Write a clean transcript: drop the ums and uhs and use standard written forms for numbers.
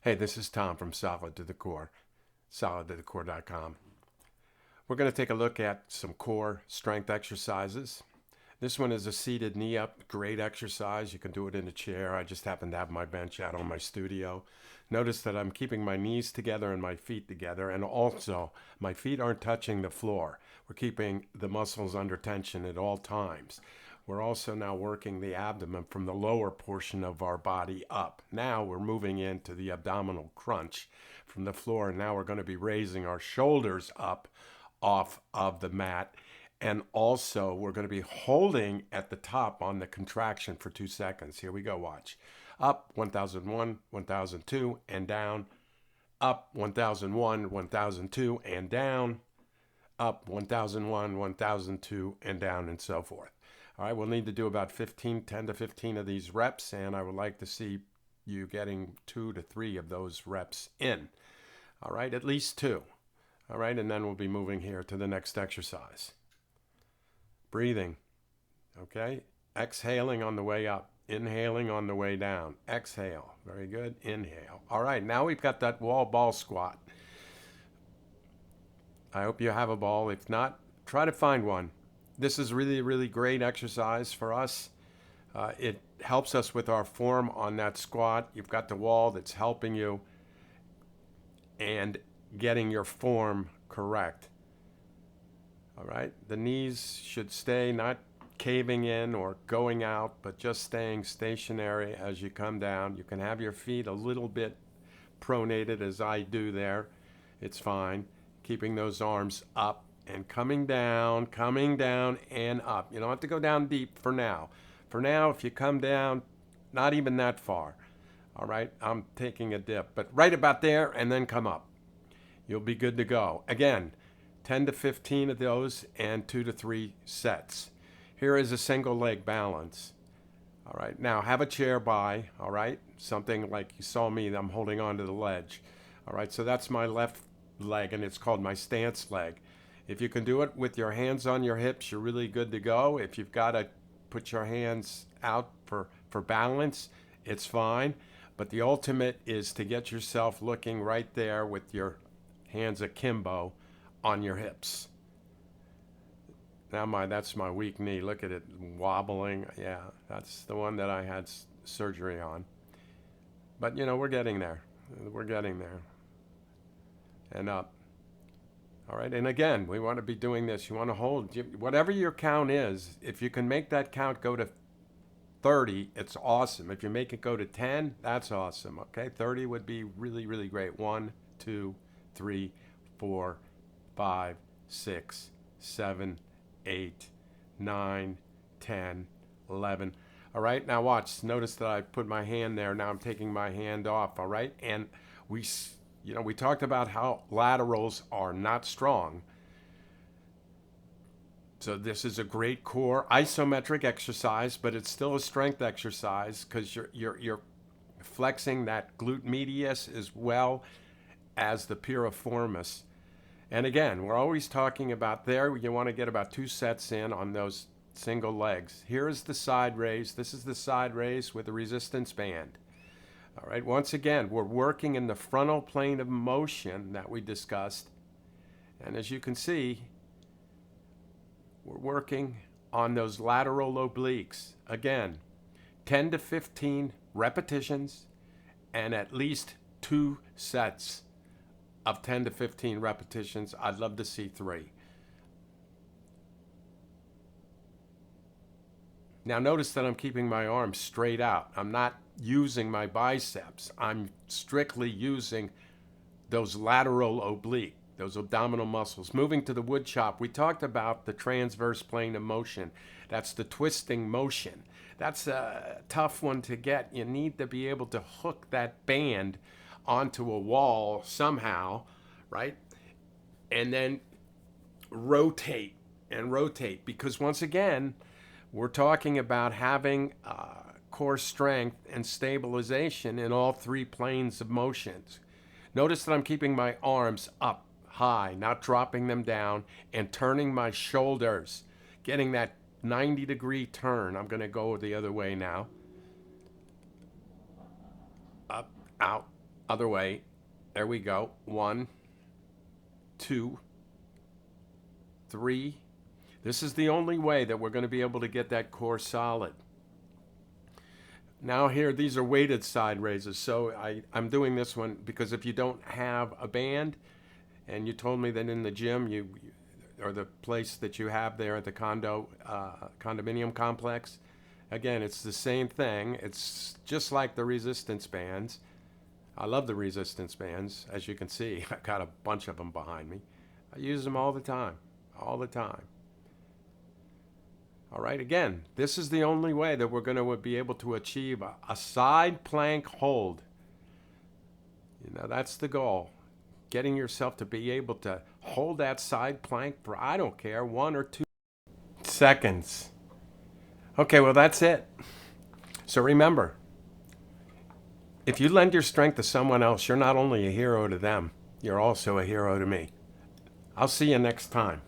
Hey, this is Tom from Solid to the Core, solidtothecore.com. We're going to take a look at some core strength exercises. This one is a seated knee up, great exercise. You can do it in a chair. I just happen to have my bench out on my studio. Notice that I'm keeping my knees together and my feet together, and also my feet aren't touching the floor. We're keeping the muscles under tension at all times. We're also now working the abdomen from the lower portion of our body up. Now we're moving into the abdominal crunch from the floor. Now we're going to be raising our shoulders up off of the mat. And also we're going to be holding at the top on the contraction for 2 seconds. Here we go, watch. Up, 1001, 1002, and down. Up, 1001, 1002, and down. Up, 1001, 1002, and down, and so forth. All right, we'll need to do about 10 to 15 of these reps, and I would like to see you getting 2 to 3 of those reps in. All right, at least 2. All right, and then we'll be moving here to the next exercise. Breathing, okay? Exhaling on the way up, inhaling on the way down. Exhale, very good, inhale. All right, now we've got that wall ball squat. I hope you have a ball. If not, try to find one. This is really, really great exercise for us. It helps us with our form on that squat. You've got the wall that's helping you and getting your form correct. All right, the knees should stay not caving in or going out, but just staying stationary as you come down. You can have your feet a little bit pronated as I do there. It's fine. Keeping those arms up and coming down and up. You don't have to go down deep for now. For now, if you come down, not even that far. All right, I'm taking a dip, but right about there and then come up. You'll be good to go. Again, 10 to 15 of those and 2 to 3 sets. Here is a single leg balance. All right, now have a chair by, all right? Something like you saw me, I'm holding on to the ledge. All right, so that's my left leg and it's called my stance leg. If you can do it with your hands on your hips, you're really good to go. If you've got to put your hands out for balance, it's fine. But the ultimate is to get yourself looking right there with your hands akimbo on your hips. Now that's my weak knee. Look at it wobbling. Yeah, that's the one that I had surgery on. But you know, we're getting there. We're getting there. And up. All right, and again, we want to be doing this. You want to hold, whatever your count is, if you can make that count go to 30, it's awesome. If you make it go to 10, that's awesome, okay? 30 would be really, really great. 1, 2, 3, 4, 5, 6, 7, 8, 9, 10, 11. All right, now watch. Notice that I put my hand there. Now I'm taking my hand off, all right? And we talked about how laterals are not strong. So this is a great core isometric exercise, but it's still a strength exercise because you're flexing that glute medius as well as the piriformis. And again, we're always talking about there, you want to get about 2 sets in on those single legs. Here is the side raise. This is the side raise with a resistance band. All right, once again, we're working in the frontal plane of motion that we discussed. And as you can see, we're working on those lateral obliques. Again, 10 to 15 repetitions and at least 2 sets of 10 to 15 repetitions. I'd love to see 3. Now notice that I'm keeping my arms straight out. I'm not using my biceps. I'm strictly using those lateral oblique, those abdominal muscles. Moving to the wood chop, we talked about the transverse plane of motion. That's the twisting motion. That's a tough one to get. You need to be able to hook that band onto a wall somehow, right? And then rotate and rotate, because once again, we're talking about having core strength and stabilization in all 3 planes of motions. Notice that I'm keeping my arms up high, not dropping them down, and turning my shoulders, getting that 90-degree turn. I'm going to go the other way now. Up, out, Other way. There we go. 1, 2, 3. This is the only way that we're going to be able to get that core solid. Now here, these are weighted side raises. So I'm doing this one because if you don't have a band, and you told me that in the gym, or the place that you have there at the condominium complex, again, it's the same thing. It's just like the resistance bands. I love the resistance bands. As you can see, I got a bunch of them behind me. I use them all the time, all the time. All right, again, this is the only way that we're going to be able to achieve a side plank hold. That's the goal. Getting yourself to be able to hold that side plank for, I don't care, 1 or 2 seconds. Okay, well, that's it. So remember, if you lend your strength to someone else, you're not only a hero to them, you're also a hero to me. I'll see you next time.